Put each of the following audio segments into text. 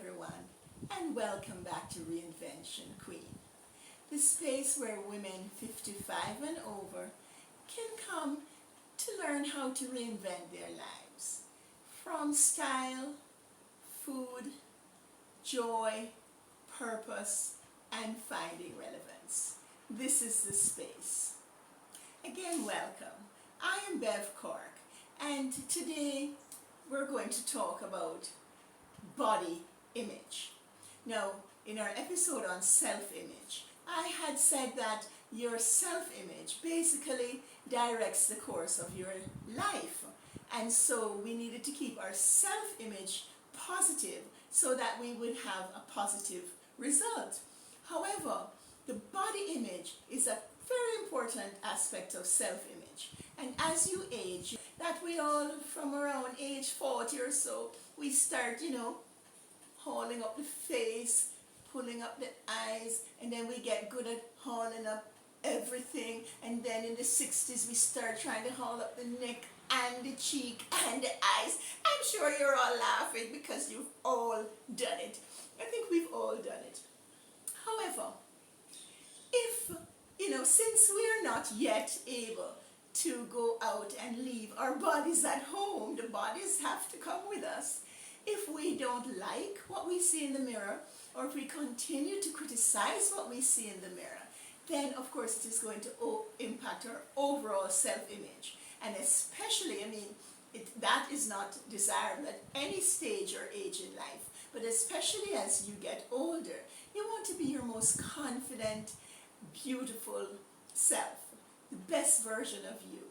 everyone, and welcome back to Reinvention Queen, the space where women 55 and over can come to learn how to reinvent their lives, from style, food, joy, purpose, and finding relevance. This is the space. Again, welcome. I am Bev Cork, and today we're going to talk about body image. Now, in our episode on self-image, I had said that your self-image basically directs the course of your life. And so we needed to keep our self-image positive so that we would have a positive result. However, the body image is a very important aspect of self-image. And as you age, that we all from around age 40 or so, we start, hauling up the face, pulling up the eyes, and then we get good at hauling up everything. And then in the 60s, we start trying to haul up the neck and the cheek and the eyes. I'm sure you're all laughing because you've all done it. I think we've all done it. However, if, since we're not yet able to go out and leave our bodies at home, the bodies have to come with us. If we don't like what we see in the mirror, or if we continue to criticize what we see in the mirror, then of course it is going to impact our overall self-image. And especially, that is not desirable at any stage or age in life, but especially as you get older, you want to be your most confident, beautiful self, the best version of you.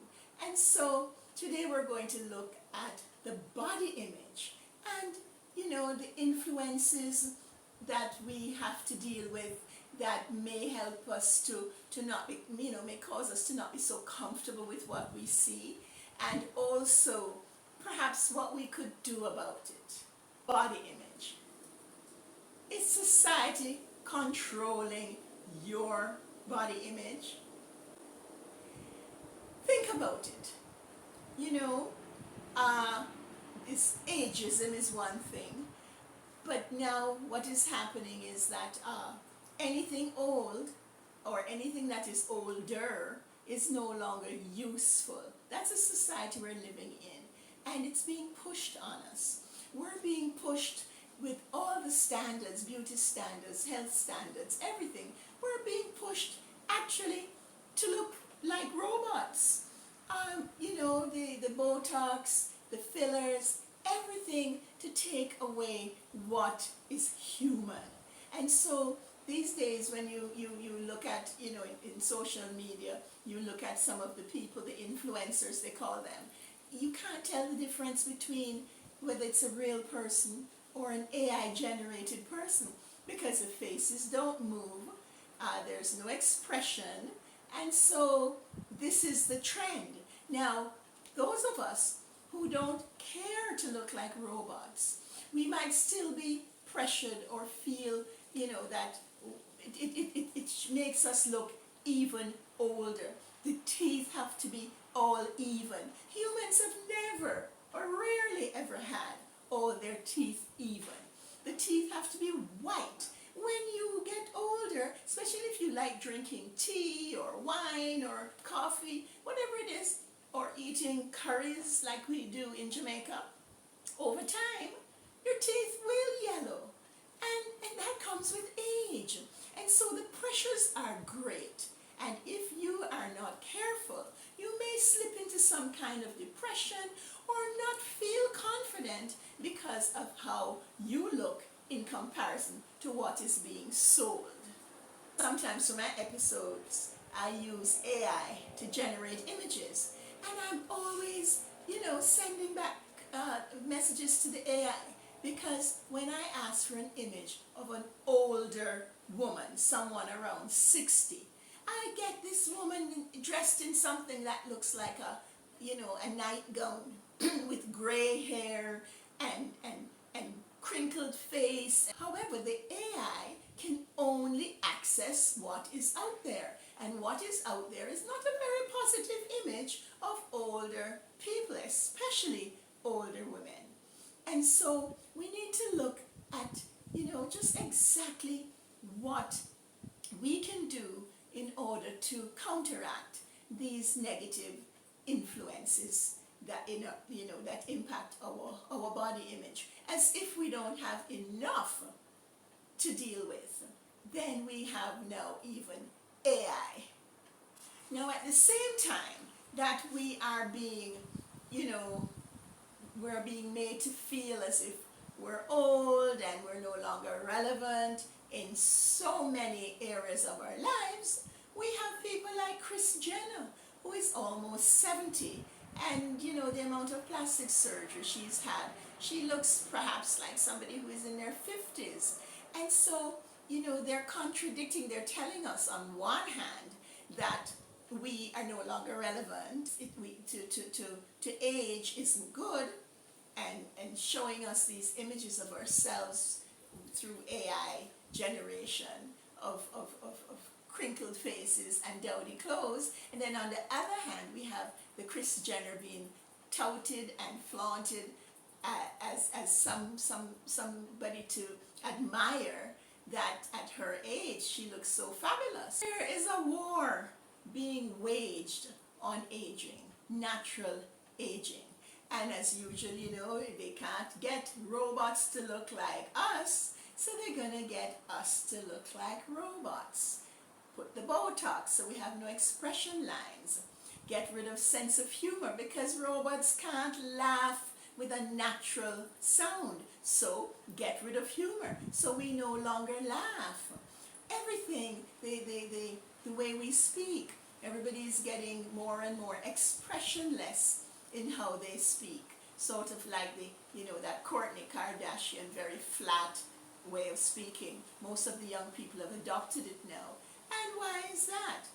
And so today we're going to look at the body image and the influences that we have to deal with that may help us to not be, may cause us to not be so comfortable with what we see, and also perhaps what we could do about it. Body image. Is society controlling your body image? Think about it. This ageism is one thing, but now what is happening is that anything old or anything that is older is no longer useful. That's a society we're living in, and it's being pushed on us. We're being pushed with all the standards, beauty standards, health standards, everything. We're being pushed actually to look like robots. The Botox, the fillers, everything to take away what is human. And so these days when you look at, in social media, you look at some of the people, the influencers they call them, you can't tell the difference between whether it's a real person or an AI generated person, because the faces don't move, there's no expression, and so this is the trend. Now, those of us who don't care to look like robots, we might still be pressured or feel, that it makes us look even older. The teeth have to be all even. Humans have never or rarely ever had all their teeth even. The teeth have to be white. When you get older, especially if you like drinking tea or wine or coffee, whatever it is, or eating curries like we do in Jamaica, over time, your teeth will yellow. And that comes with age. And so the pressures are great. And if you are not careful, you may slip into some kind of depression or not feel confident because of how you look in comparison to what is being sold. Sometimes for my episodes, I use AI to generate images. And I'm always, sending back messages to the AI, because when I ask for an image of an older woman, someone around 60, I get this woman dressed in something that looks like a nightgown with gray hair and crinkled face. However, the AI can only access what is out there. And what is out there is not a very positive image of older people, especially older women. And so we need to look at just exactly what we can do in order to counteract these negative influences that that impact our body image. As if we don't have enough to deal with, then we have now even AI. Now at the same time that we are being, we're being made to feel as if we're old and we're no longer relevant in so many areas of our lives, we have people like Kris Jenner, who is almost 70, and the amount of plastic surgery she's had, she looks perhaps like somebody who is in their 50s. And so, they're contradicting, they're telling us on one hand that we are no longer relevant, to age isn't good, and showing us these images of ourselves through AI generation of crinkled faces and dowdy clothes. And then on the other hand, we have the Kris Jenner being touted and flaunted as somebody to admire, that at her age she looks so fabulous. There is a war being waged on aging, natural aging. And as usual, they can't get robots to look like us, so they're gonna get us to look like robots. Put the Botox so we have no expression lines. Get rid of sense of humor, because robots can't laugh with a natural sound. So get rid of humor so we no longer laugh. Everything, the way we speak, everybody's getting more and more expressionless in how they speak. Sort of like that Kourtney Kardashian very flat way of speaking. Most of the young people have adopted it now. And why is that?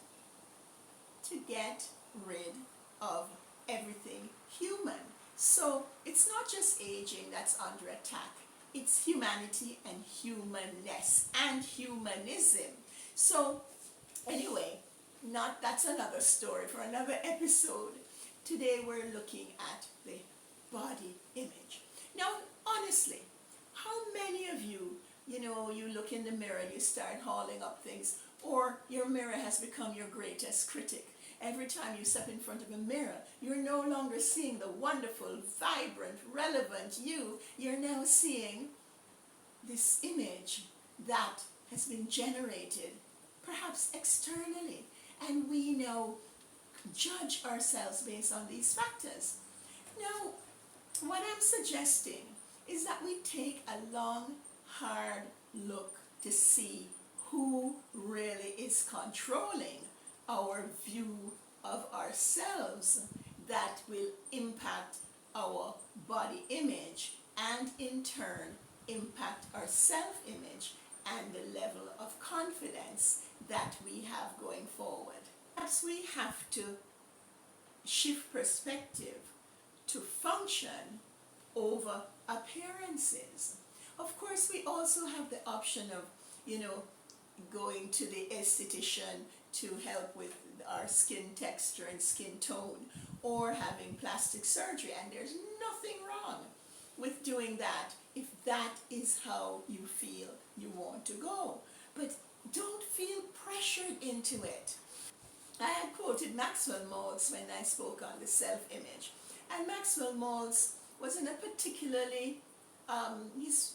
To get rid of everything human. So it's not just aging that's under attack. It's humanity and humanness and humanism. So anyway, that's another story for another episode. Today we're looking at the body image. Now, honestly, how many of you, you look in the mirror and you start hauling up things, or your mirror has become your greatest critic? Every time you step in front of a mirror, you're no longer seeing the wonderful, vibrant, relevant you. You're now seeing this image that has been generated, perhaps externally, and we now judge ourselves based on these factors. Now, what I'm suggesting is that we take a long, hard look to see who really is controlling our view of ourselves that will impact our body image, and in turn impact our self-image and the level of confidence that we have going forward. Perhaps we have to shift perspective to function over appearances. Of course, we also have the option of, going to the esthetician to help with our skin texture and skin tone, or having plastic surgery, and there's nothing wrong with doing that if that is how you feel you want to go. But don't feel pressured into it. I had quoted Maxwell Maltz when I spoke on the self-image, and Maxwell Maltz was in a he's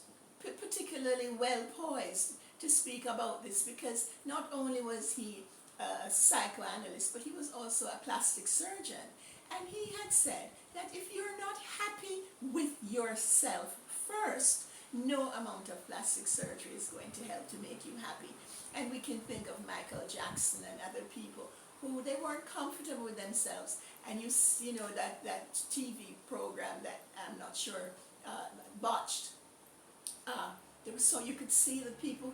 particularly well poised to speak about this, because not only was he a psychoanalyst, but he was also a plastic surgeon. And he had said that if you're not happy with yourself first, no amount of plastic surgery is going to help to make you happy. And we can think of Michael Jackson and other people who they weren't comfortable with themselves. And you know that TV program that I'm not sure botched. So you could see the people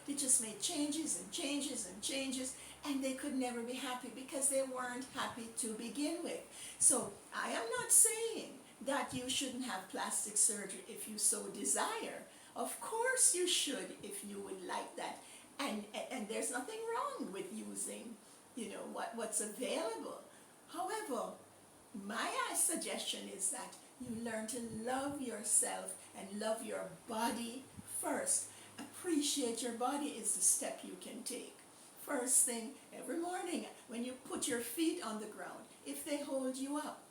they just made changes and changes and changes, and they could never be happy because they weren't happy to begin with. So I am not saying that you shouldn't have plastic surgery if you so desire. Of course you should if you would like that. And there's nothing wrong with using, what's available. However, my suggestion is that you learn to love yourself and love your body first. appreciate your body is the step you can take. First thing every morning when you put your feet on the ground, if they hold you up,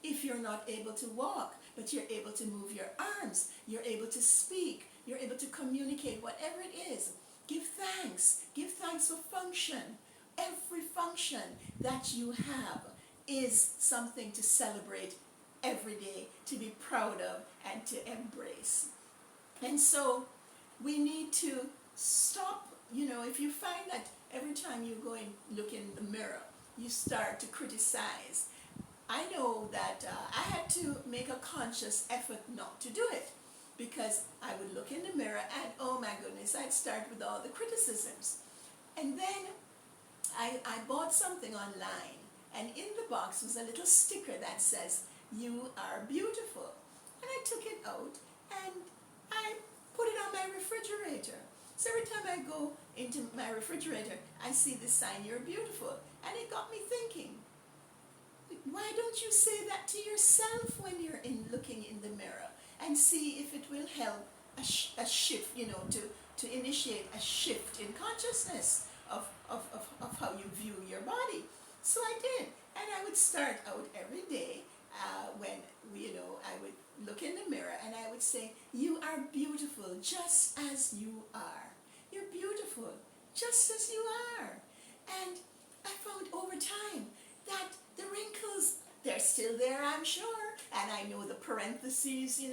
if you're not able to walk, but you're able to move your arms, you're able to speak, you're able to communicate, whatever it is, give thanks. Give thanks for function. Every function that you have is something to celebrate every day, to be proud of, and to embrace. And so we need to stop, if you find that every time you go and look in the mirror, you start to criticize. I know that I had to make a conscious effort not to do it, because I would look in the mirror and, oh my goodness, I'd start with all the criticisms. And then I bought something online, and in the box was a little sticker that says, "You are beautiful." And I took it out and I put it on my refrigerator. So every time I go into my refrigerator, I see this sign, "You're beautiful." And it got me thinking, why don't you say that to yourself when you're looking in the mirror, and see if it will help a shift, to initiate a shift in consciousness of how you view your body. So I did, and I would start out every day when I would look in the mirror and I would say, "You are beautiful just as you are. You're beautiful just as you are." And I found over time that the wrinkles, they're still there, I'm sure, and I know the parentheses, I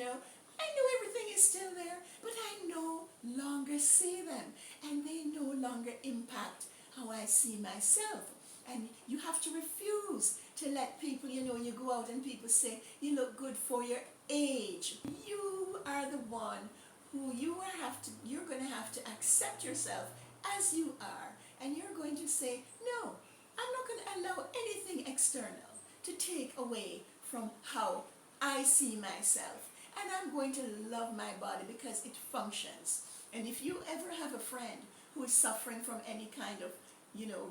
know everything is still there, but I no longer see them, and they no longer impact how I see myself. And you have to refuse to let people, you go out and people say, "You look good for your age." You are the one who you're going to have to accept yourself as you are, and you're going to say, "No, I'm not going to allow anything external to take away from how I see myself. And I'm going to love my body because it functions." And if you ever have a friend who is suffering from any kind of,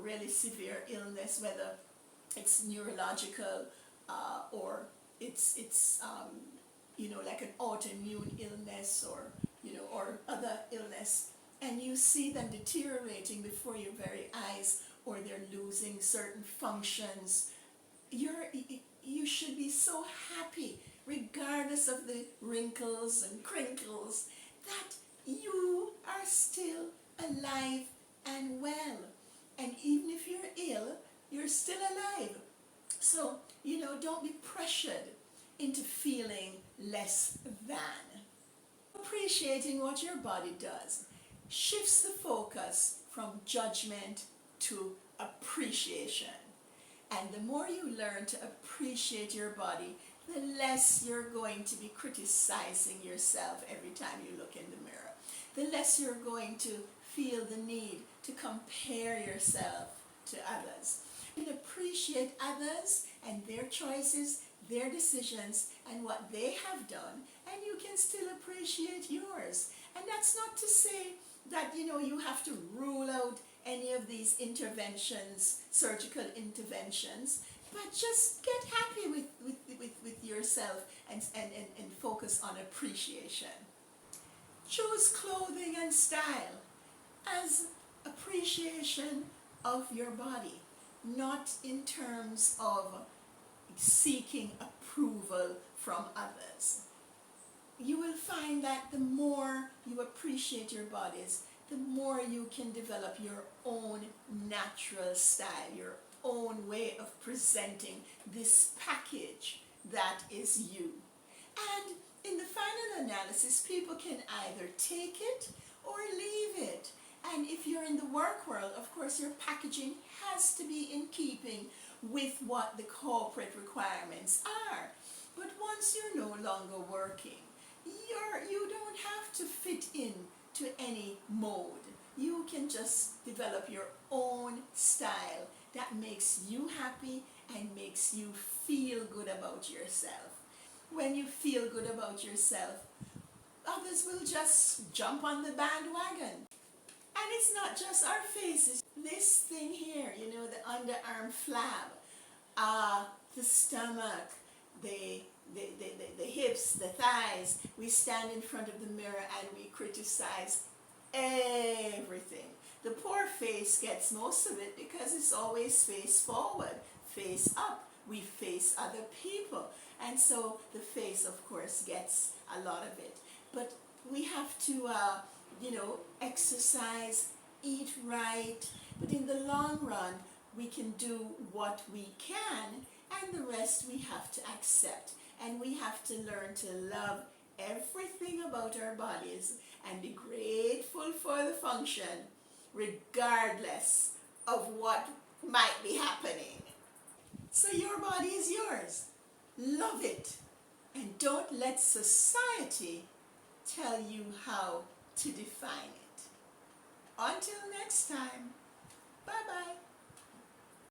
really severe illness, whether it's neurological or it's like an autoimmune illness, or other illness, and you see them deteriorating before your very eyes, or they're losing certain functions, you should be so happy, regardless of the wrinkles and crinkles, that you are still alive and well. And even if you're ill, you're still alive. So, don't be pressured into feeling less than. Appreciating what your body does shifts the focus from judgment to appreciation. And the more you learn to appreciate your body, the less you're going to be criticizing yourself every time you look in the mirror. The less you're going to feel the need to compare yourself to others. And appreciate others and their choices, their decisions, and what they have done, and you can still appreciate yours. And that's not to say that you have to rule out any of these interventions, surgical interventions, but just get happy with yourself and focus on appreciation. Choose clothing and style as appreciation of your body, not in terms of seeking approval from others. You will find that the more you appreciate your bodies, the more you can develop your own natural style, your own way of presenting this package that is you. And in the final analysis, people can either take it or leave it. And if you're in the work world, of course, your packaging has to be in keeping with what the corporate requirements are. But once you're no longer working, you don't have to fit in to any mode. You can just develop your own style that makes you happy and makes you feel good about yourself. When you feel good about yourself, others will just jump on the bandwagon. And it's not just our faces. This thing here, the underarm flab, the stomach, the hips, the thighs. We stand in front of the mirror and we criticize everything. The poor face gets most of it because it's always face forward, face up. We face other people. And so the face, of course, gets a lot of it. But we have to, exercise, eat right. But in the long run, we can do what we can, and the rest we have to accept. And we have to learn to love everything about our bodies and be grateful for the function, regardless of what might be happening. So your body is yours. Love it. And don't let society tell you how to define it. Until next time, bye-bye.